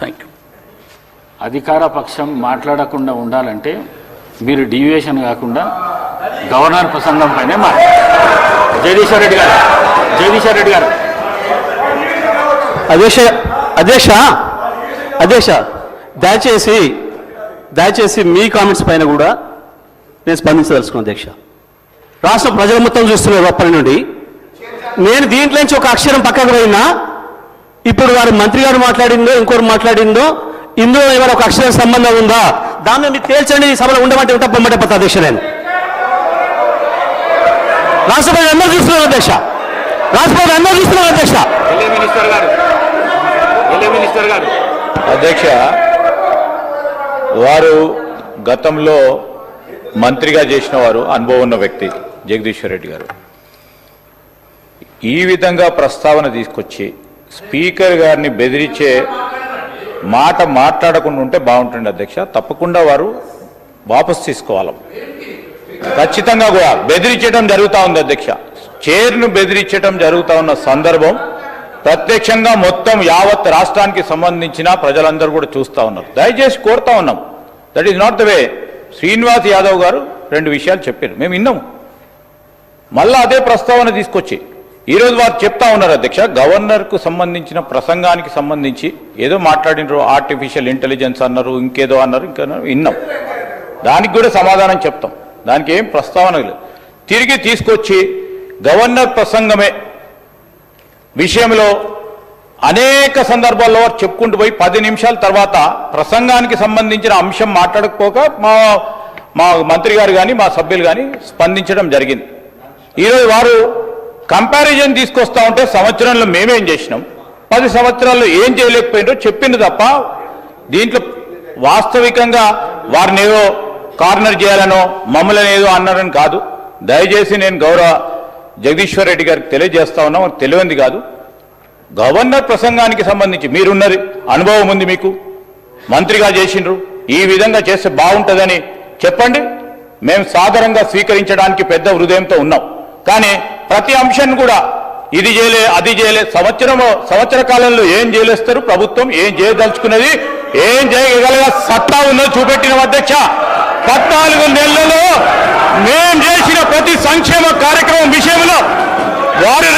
Thank you. అధికార పక్షం మాట్లాడకుండా ఉండాలంటే మీరు డీవియేషన్ కాకుండా గవర్నర్ ప్రసంగం పైనే జగదీశ్వర్ రెడ్డి గారు అధ్యక్ష దయచేసి మీ కామెంట్స్ పైన కూడా నేను స్పందించదలుచుకున్నాను. అధ్యక్ష, రాష్ట్ర ప్రజలు మొత్తం చూస్తున్నారు అప్పటి నుండి. నేను దీంట్లో నుంచి ఒక అక్షరం పక్కకు పోయినా ఇప్పుడు వారు మంత్రి గారు మాట్లాడిందో ఇంకోరు మాట్లాడిందో ఇందులో ఏమైనా ఒక అక్షరం సంబంధం ఉందా దాన్ని మీరు తేల్చండి. ఈ సభలో ఉండమంటే ఉంటా పొమ్మంటే పోతా. అధ్యక్ష, నేను రాష్ట్ర ప్రజలు అందరూ చూస్తున్నారు. అధ్యక్ష, అధ్యక్ష, వారు గతంలో మంత్రిగా చేసిన వారు, అనుభవం ఉన్న వ్యక్తి జగదీశ్వర్ రెడ్డి గారు. ఈ విధంగా ప్రస్తావన తీసుకొచ్చి స్పీకర్ గారిని బెదిరించే మాట మాట్లాడకుండా ఉంటే బాగుంటుంది. అధ్యక్ష, తప్పకుండా వారు వాపసు తీసుకోవాలి. ఖచ్చితంగా కూడా బెదిరించడం జరుగుతూ ఉంది. అధ్యక్ష, చైర్ను బెదిరించడం జరుగుతూ ఉన్న సందర్భం ప్రత్యక్షంగా మొత్తం యావత్ రాష్ట్రానికి సంబంధించిన ప్రజలందరూ కూడా చూస్తూ ఉన్నారు. దయచేసి కోరుతా ఉన్నాం, that is not the way. Srinivas Yadav గారు 2 విషయాలు చెప్పారు, మేము విన్నాము. మళ్ళా అదే ప్రస్తావన తీసుకొచ్చి ఈరోజు వారు చెప్తా ఉన్నారు. అధ్యక్ష, గవర్నర్కు సంబంధించిన ప్రసంగానికి సంబంధించి ఏదో మాట్లాడినారు, ఆర్టిఫిషియల్ ఇంటెలిజెన్స్ అన్నారు, ఇంకేదో అన్నారు, ఇంకేదో విన్నాం. దానికి కూడా సమాధానం చెప్తాం, దానికి ఏం ప్రస్తావన లేదు. తిరిగి తీసుకొచ్చి గవర్నర్ ప్రసంగమే విషయంలో అనేక సందర్భాల్లో చెప్పుకుంటూ పోయి 10 నిమిషాల తర్వాత ప్రసంగానికి సంబంధించిన అంశం మాట్లాడకపోక మా మంత్రి గారు కానీ మా సభ్యులు కానీ స్పందించడం జరిగింది. ఈరోజు వారు కంపారిజన్ తీసుకొస్తా ఉంటే సంవత్సరంలో మేమేం చేసినాం, 10 సంవత్సరాల్లో ఏం చేయలేకపోయినారో చెప్పింది తప్ప దీంట్లో వాస్తవికంగా వారిని ఏదో కార్నర్ చేయాలనో మమ్మల్ని ఏదో అన్నారని కాదు. దయచేసి నేను గౌరవ జగదీశ్వర్ రెడ్డి గారికి తెలియజేస్తా ఉన్నా, తెలియంది కాదు. గవర్నర్ ప్రసంగానికి సంబంధించి మీరున్నది అనుభవం ఉంది, మీకు మంత్రిగా చేసిండ్రు, ఈ విధంగా చేస్తే బాగుంటుందని చెప్పండి. మేము సాధారణంగా స్వీకరించడానికి పెద్ద హృదయంతో ఉన్నాం. కానీ ప్రతి అంశాన్ని కూడా ఇది చేయలే అది చేయలే, సంవత్సర కాలంలో ఏం చేయలేస్తారు, ప్రభుత్వం ఏం చేయదలుచుకున్నది, ఏం చేయగల సత్తా ఉన్నది చూపెట్టిన. అధ్యక్ష, 14 నెలలలో మేం చేసిన ప్రతి సంక్షేమ కార్యక్రమం విషయంలో వారు